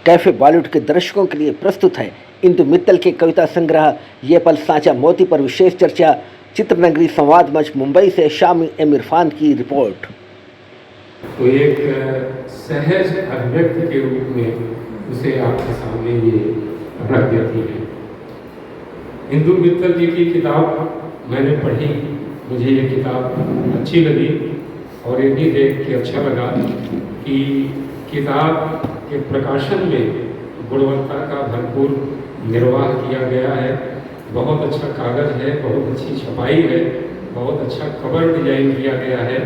Cafe Bollywood के दर्शकों के लिए प्रस्तुत है इंदु मित्तल के कविता संग्रह ये पल साँचा मोती पर विशेष चर्चा। चित्रनगरी संवाद मंच मुंबई से शामी एम इरफान की रिपोर्ट। तो एक सहज अभिव्यक्ति के रूप में उसे आपके सामने ये रख देती है। इंदु मित्तल जी की किताब मैंने पढ़ी, मुझे ये किताब अच्छी लगी और ये भी देख के अच्छा लगा कि किताब के प्रकाशन में गुणवत्ता का भरपूर निर्वाह किया गया है। बहुत अच्छा कागज़ है, बहुत अच्छी छपाई है, बहुत अच्छा कवर डिजाइन किया गया है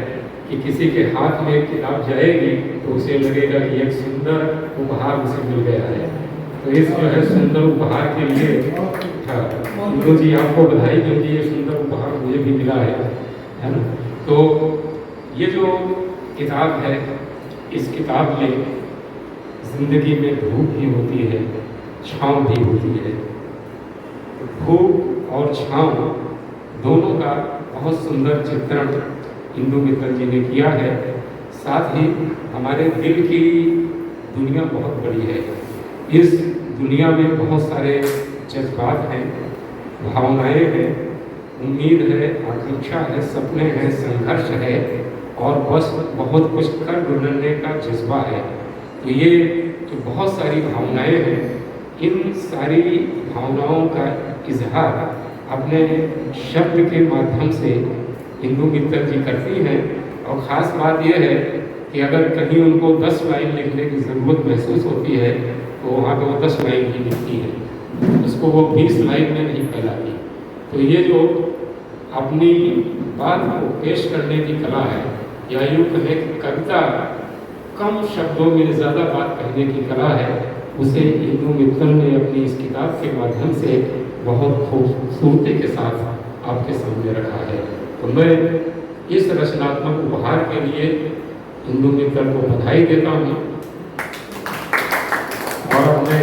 कि किसी के हाथ में एक किताब जाएगी तो उसे लगेगा कि एक सुंदर उपहार उसे मिल गया है। तो इस जो है सुंदर उपहार के लिए इंदु जी आपको बधाई, क्योंकि ये सुंदर उपहार मुझे भी मिला है ना। तो ये जो किताब है, इस किताब में जिंदगी में धूप भी होती है, छाँव भी होती है। धूप और छाँव दोनों का बहुत सुंदर चित्रण इंदु मित्तल जी ने किया है। साथ ही हमारे दिल की दुनिया बहुत बड़ी है। इस दुनिया में बहुत सारे जज्बात हैं, भावनाएं हैं, उम्मीद है, आकांक्षा है, सपने हैं, संघर्ष है और बस बहुत कुछ कर गुजरने का जज्बा है। तो ये जो बहुत सारी भावनाएं हैं, इन सारी भावनाओं का इजहार अपने शब्द के माध्यम से इंदु मित्तल जी करती हैं। और ख़ास बात यह है कि अगर कहीं उनको 10 लाइन लिखने की ज़रूरत महसूस होती है तो वहाँ पर वो 10 लाइन ही लिखती है, उसको वो 20 लाइन में नहीं फैलाती। तो ये जो अपनी बात को पेश करने की कला है, या यूँ कहें कि कविता कम शब्दों में ज़्यादा बात कहने की कला है, उसे इंदु मित्तल ने अपनी इस किताब के माध्यम से बहुत खूबसूरती के साथ आपके सामने रखा है। तो मैं इस रचनात्मक उपहार के लिए इंदु मित्तल को बधाई देता हूँ और अपने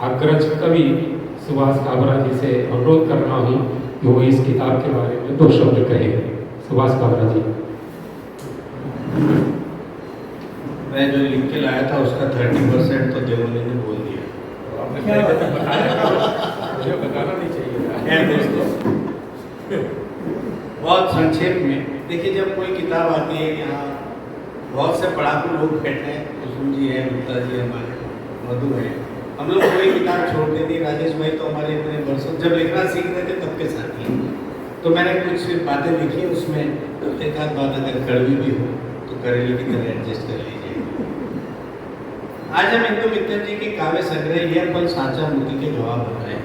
अग्रज कवि सुभाष काबरा जी से अनुरोध कर रहा हूँ कि वो इस किताब के बारे में 2 शब्द कहें। सुभाष काबरा जी। मैं जो लिख के लाया था उसका 30% तो देवोली ने बोल दिया। तो आपने मुझे बताना नहीं चाहिए दोस्तों, बहुत संक्षेप में देखिए, जब कोई किताब आती है, यहाँ बहुत से पढ़ाकू लोग बैठे हैं, कुसुम जी हैं, गुप्ता जी हमारे, मधु है, हम लोग कोई किताब छोड़ देती। राजेश भाई तो हमारे इतने वर्षों जब लिखना सीख रहे थे तब के साथी। तो मैंने कुछ बातें लिखी, उसमें एक आध बात अगर कड़वी भी हो तो करेले की तरह एडजस्ट कर लीजिए। आज हम इंदु मित्तल जी के काव्य संग्रह ये पल साँचा मोती के जवाब हो रहे हैं।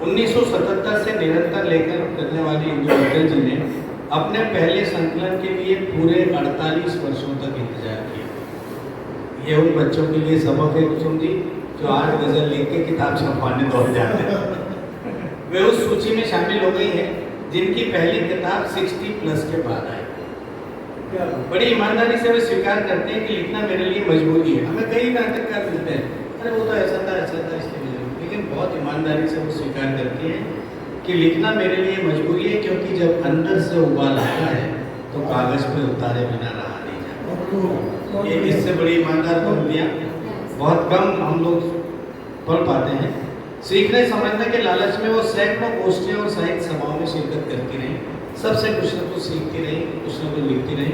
1977 से निरंतर लेखन करने वाली इंदु मित्तल जी ने अपने पहले संकलन के लिए पूरे 48 वर्षों तक इंतजार किया। ये उन बच्चों के लिए सबक है कुसुम जी, जो आज गजल लिख के किताब छपवाने दौड़ जाते हैं। वे उस सूची में शामिल हो गई हैं जिनकी पहली किताब 60+ के बाद आई। बड़ी ईमानदारी से वे स्वीकार करते हैं कि लिखना मेरे लिए मजबूरी है। हमें कई नाटककार मिलते हैं, अरे वो तो ऐसा था इसलिए, लेकिन बहुत ईमानदारी से वो स्वीकार करती हैं कि लिखना मेरे लिए मजबूरी है, क्योंकि जब अंदर से उबाल आता है तो कागज पे उतारे बिना रहा नहीं जाता। ये इससे बड़ी ईमानदार पंक्तियाँ बहुत कम हम लोग पढ़ पाते हैं। सीखने समझने के लालच में वो सैकड़ों गोष्ठियों और साहित्य सभाओं में शिरकत करती रही, सबसे कुछ न कुछ सीखती रही, कुछ न कुछ लिखती रही।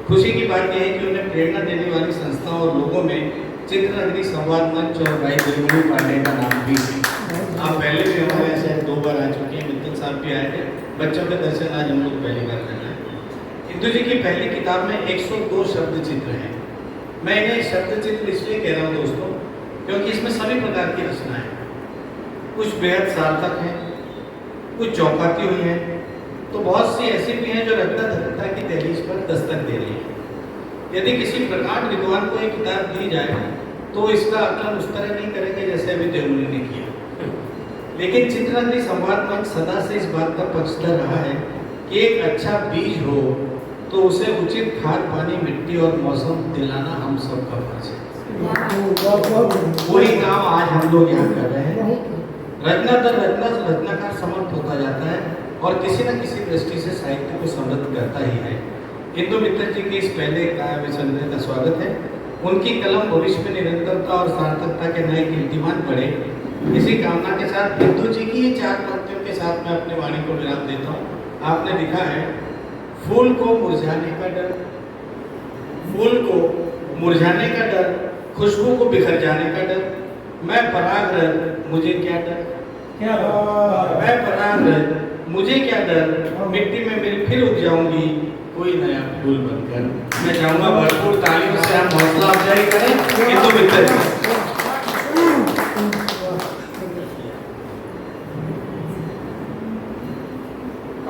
खुशी की बात यह है कि उन्हें प्रेरणा देने वाली संस्थाओं और लोगों में चित्रनगरी संवाद मंच और भाई देवमणि पांडे का नाम भी है। आप पहले भी हमारे ऐसे 2 बार आ चुके हैं, मित्तल साहब भी आए थे। बच्चों के दर्शन आज हम लोग पहली बार कर रहे हैं। इंदु जी की पहली किताब में 102 शब्द चित्र हैं। मैं इन्हें शब्द चित्र इसलिए कह रहा हूँ दोस्तों, क्योंकि इसमें सभी प्रकार की रचना है। कुछ बेहद सार्थक हैं, कुछ चौंकाती हुई हैं, तो बहुत सी ऐसी भी हैं जो रत्ता धरता की दहलीज पर दस्तक दे रही है। यदि किसी प्रकांड विद्वान को एक किताब दी जाए तो इसका आकलन उस तरह नहीं करेंगे जैसे अभी देवमणि ने किया। लेकिन चित्रनगरी संवाद मंच सदा से इस बात का पक्षधर रहा है कि एक अच्छा बीज हो तो उसे उचित खाद, पानी, मिट्टी और मौसम दिलाना हम सबका फर्ज है। वही काम आज हम लोग यहाँ कर रहे हैं। रचना दर रचना रचनाकार समर्थ होता जाता है और किसी न किसी दृष्टि से साहित्य को समृद्ध करता ही है। इंदु मित्तल जी के इस पहले काव्य संग्रह का स्वागत है। उनकी कलम भविष्य में निरंतरता और सार्थकता के नए कीर्तिमान पड़े, इसी कामना के साथ बिंदु जी की ये 4 पंक्तियों के साथ मैं अपनी वाणी को विराम देता हूँ। आपने लिखा है, फूल को मुरझाने का डर, फूल को मुरझाने का डर, खुशबू को बिखर जाने का डर, मैं परागरत मुझे क्या डर, मैं परागरत मुझे क्या डर, मिट्टी में मेरी फिर उग जाऊंगी कोई नया फूल बनकर। मैं चाहूंगा भरपूर तालियों से आप हौसला अफजाई करें इंदु मित्तल जी।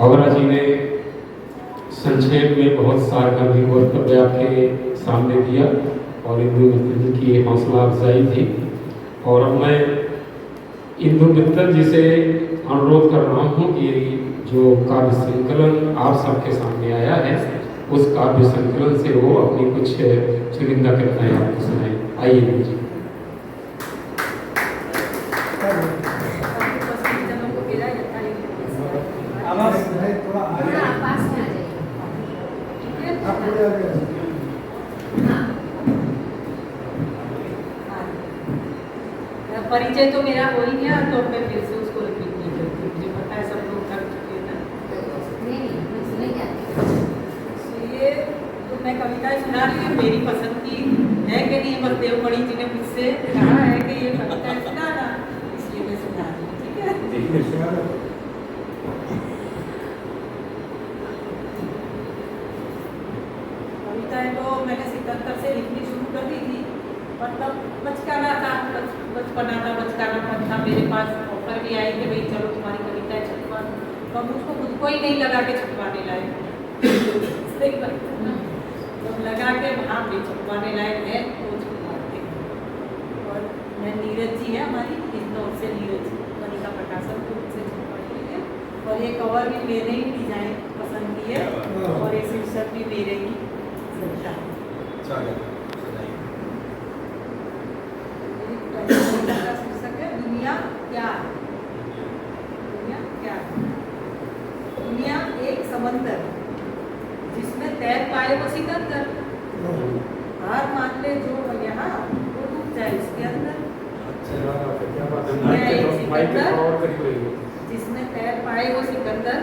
अवरा जी ने संक्षेप में बहुत सारगर्भी वक्तव्य आपके सामने दिया और इंदु मित्तल जी की हौसला अफजाई थी। और अब मैं इंदु मित्तल जी से अनुरोध कर रहा हूँ कि जो काव्य संकलन आप सबके सामने आया है, उस काव्य संकलन से वो अपनी कुछ चुनिंदा कविताएं आपको सुनाएं। आइए जी। परिचय तो मेरा हो ही गया, तो मैं फिर से उसको रिपीट नहीं करती, मुझे पता है सब लोग कर चुके हैं ना। ये तो मैं कविताएं सुना रही हूँ, मेरी पसंद की है कि नहीं, बस देवमणि जी ने मुझसे कहा है कि ये कविताएं सुनाना, इसलिए मैं सुना रही हूँ। ठीक है, कविताएं तो मैंने 77 से लिखनी शुरू कर दी थी, मतलब बचकाना था, बचपना था, मेरे पास ऑफर भी आई कि भाई चलो तुम्हारी कविताएं छपवा दो, तो मुझको खुद को ही नहीं लगा के छपवाने लायक तो लगा के हाँ भी छपवाने लायक है तो छपवाते हैं। और मैं नीरज जी है हमारी इंदौर से, नीरज कविता प्रकाशन को उनसे छपवाई है, और ये कवर भी मेरे ही डिजाइन पसंद की है, और ये शीर्षक भी मेरे ही सच्चा है। शीर्षक है दुनिया क्या है। दुनिया क्या है? दुनिया एक समंदर जिसमें तैर पाए वो सिकंदर, हार मान ले जो यहाँ वो डूब जाए उसके अंदर। दुनिया एक सिकंदर जिसमें तैर पाए वो सिकंदर,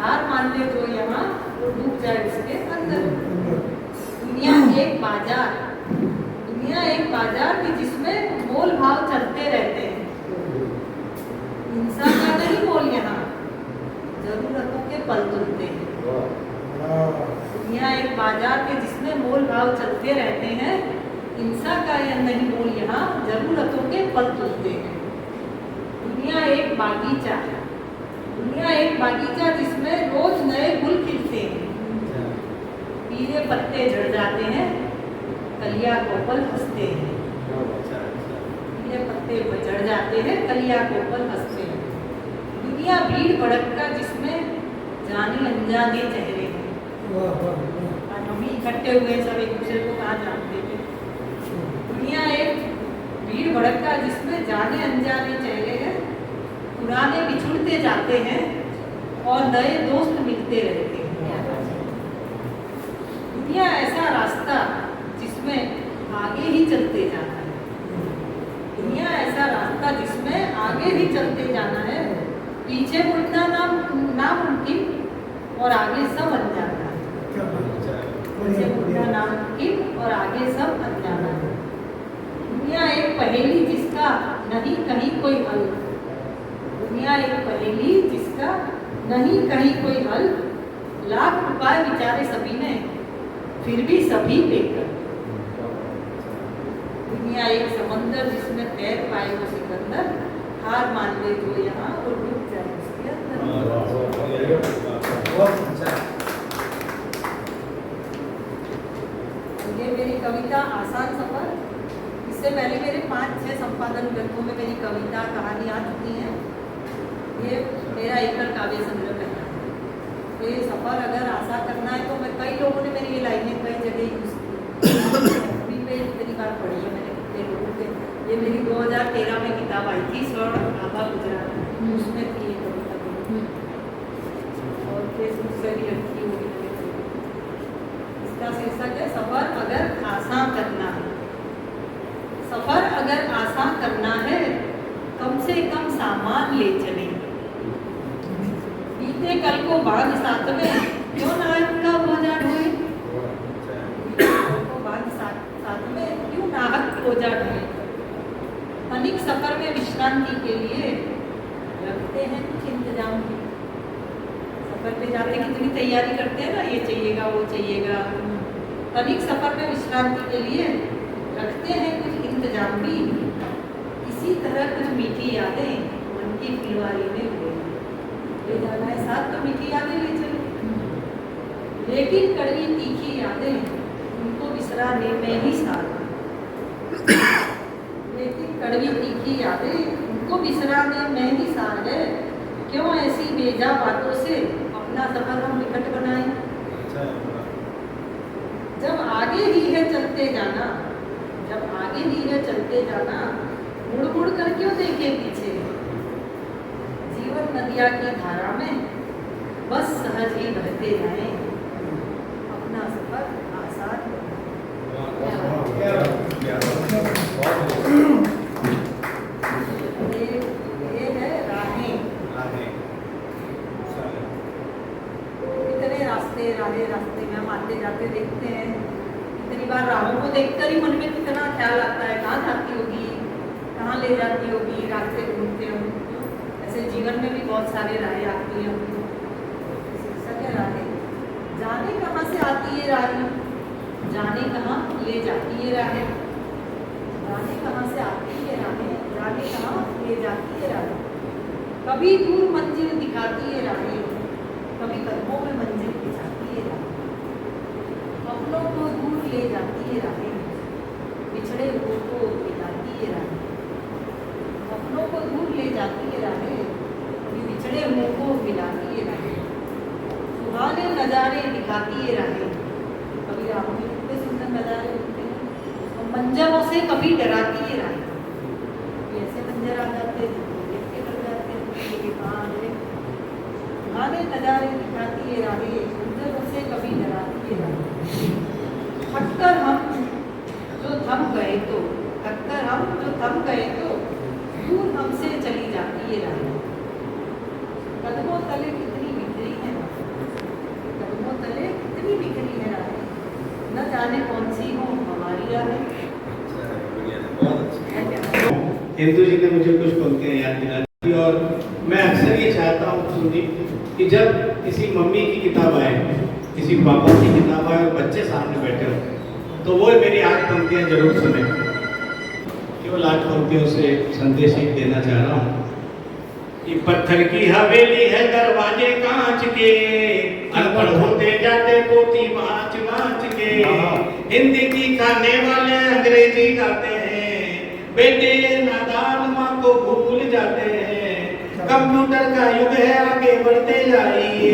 हार मान ले जो यहाँ वो डूब जाए उसके अंदर। दुनिया एक बाजार, दुनिया एक बाजार की जिसमें मोल भाव चलते रहते हैं। इंसान का नहीं मोल यहाँ, जरूरतों के पल तुलते हैं। दुनिया एक बाजार के जिसमें मोल भाव चलते रहते हैं, इंसान का यह नहीं मोल यहाँ, जरूरतों के पल तुलते हैं। दुनिया एक बागीचा, दुनिया एक बागीचा जिसमें रोज नए गुल खिलते हैं। पीले पत्ते झड़ जाते हैं, कलिया कोपल हंसते हैं। पीले पत्ते झड़ जाते हैं, कलिया कोपल हंसते हैं। दुनिया भीड़ भड़का जिसमें जाने अनजाने चेहरे हैं। हम ही इकट्ठे हुए सब एक दूसरे को कहाँ जानते थे। दुनिया एक भीड़ भड़का जिसमें जाने अनजाने चेहरे हैं। पुराने बिछुड़ते जाते हैं और नए दोस्त मिलते रहते हैं। दुनिया ऐसा रास्ता जिसमें आगे ही चलते जाना है। दुनिया ऐसा रास्ता जिसमें आगे ही चलते जाना है। पीछे मुड़ना नामुमकिन और आगे सब अनजाना है। पीछे मुड़ना नामुमकिन और आगे सब अनजाना है। दुनिया एक पहेली जिसका नहीं कहीं कोई हल। दुनिया एक पहेली जिसका नहीं कहीं कोई हल। लाख उपाय विचारे सभी ने, फिर भी सभी बेकर। दुनिया एक समंदर जिसमें तैर पाए वो सिकंदर, हार मान ले जो यहाँ और डूब जाए उसके अंदर। ये मेरी कविता आसान सफर। इससे पहले मेरे 5-6 संपादन ग्रंथों में मेरी कविता कहानी आ चुकी है। ये मेरा एकल काव्य संग्रह है। तो ये सफ़र अगर आशा करना है तो मैं, कई लोगों ने मेरी ये लाइनें कई जगह यूज़ की, मेरी बात पढ़ी है मैंने कितने लोगों के। ये मेरी 2013 में किताब आई थी, स्वर्ण आभा गुजरात, उसमें थी ये कविता, और फेसबुक से भी रखी हुई। इसका शीर्षक है सफ़र अगर आसान करना है। सफर अगर आसान करना है कम से कम सामान ले चले। बीते कल को बाघ साथ में क्यों नाहक का बोझा ढोए। कल को बाघ साथ में क्यों नाहक बोझा ढोए। अनेक सफर में विश्रांति के लिए रखते हैं कुछ इंतजाम। सफर पे जाते कितनी तैयारी करते हैं ना, ये चाहिएगा वो चाहिएगा। अनेक सफर में विश्रांति के लिए रखते हैं कुछ इंतजाम भी। इसी तरह कुछ मीठी यादें मन की फुलवारी में ले जाना है साथ, तो मीठी यादें ले चलो। लेकिन कड़वी तीखी यादें उनको बिसराने में ही सार। लेकिन कड़वी तीखी यादें उनको बिसराने में ही सार है। क्यों ऐसी बेजा बातों से अपना सफर हम निकट बनाएं। जब आगे ही है चलते जाना, जब आगे ही है चलते जाना, मुड़ मुड़ कर क्यों देखे पीछे। जीवन नदिया की धारा में बस सहज ही बहते जाएं, अपना सफर आसान ये है राहें। कितने रास्ते रास्ते में हम आते जाते देखते हैं। कितनी बार राहों को देखकर ही मन में कितना ख्याल आता है, कहाँ जाती होगी, कहाँ ले जाती होगी, रास्ते ढूंढते हो। ऐसे जीवन में भी बहुत सारे राहें आती हैं। शिक्षा क्या राहें, जाने कहाँ से आती है राहें, जाने कहाँ ले जाती है राहें। जाने कहाँ से आती है राहें, जाने कहाँ ले जाती है राहें। कभी दूर मंजिल दिखाती है राहें, कभी कदमों में मंजिल दिखाती है राहें। अपनों को दूर ले जाती है राहें, बिछड़े हुओं को मिलाती है राहें। अपनों को दूर ले जाती है राहें, कभी बिछड़े हुओं को मिलाती है राहें। सुहाने नज़ारे दिखाती है राहें, कभी राहों में कितने सुंदर नज़ारे होते हैं। और मंजरों से कभी डराती है राहें। ऐसे मंजर आ जाते हैं देख के डर जाते हैं कि कहाँ है। सुहाने नज़ारे दिखाती है राहें, मंजरों से कभी डराती है राहें। थककर हम जो थम गए तो, थककर हम जो थम गए तो दूर हमसे चली जाती है राहें। कदमों तले कितनी बिखरी है, कदमों तले कितनी बिखरी है राहें। न जाने कौन सी हो हमारी राहें। हिंदू जी ने मुझे कुछ पंक्तियां याद दिला दी। और मैं अक्सर ये चाहता हूँ सुनी कि जब किसी मम्मी की किताब आए, किसी पापा की किताब आए और बच्चे सामने बैठे हो, तो वो मेरी 8 पंक्तियां जरूर सुने। केवल 8 पंक्तियों से संदेश ही देना चाह रहा हूँ। कि पत्थर की हवेली है दरवाजे कांच के, अनपढ़ होते जाते पोती बाँच बाँच के। हिंदी की खाने वाले अंग्रेजी गाते हैं, बेटे नादान माँ को भूल जाते हैं। कंप्यूटर का युग है आगे बढ़ते जाइए,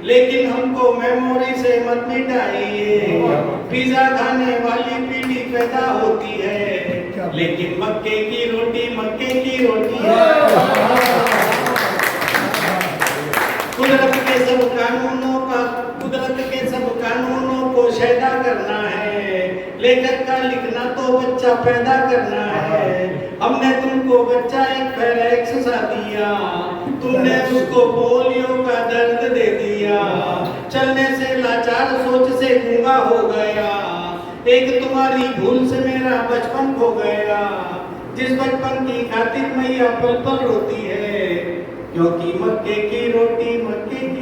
लेकिन हमको मेमोरी से मत मिटाइए। पिज्जा खाने वाली पीढ़ी पैदा होती है, लेकिन मक्के की रोटी मक्के की रोटी है। कुदरत के सब कानूनों का, कुदरत के सब कानूनों को शैदा करना है। लेखक का लिखना तो बच्चा पैदा करना है। हमने तुमको बच्चा एक फेरेक्स सा दिया, तुमने उसको पोलियो का दर्द दे दिया। चलने से लाचार, सोच से गूंगा हो गया। एक तुम्हारी भूल से मेरा बचपन खो गया। जिस बचपन की खातिर मैया पल पल रोती है, क्योंकि मक्के की रोटी मक्के की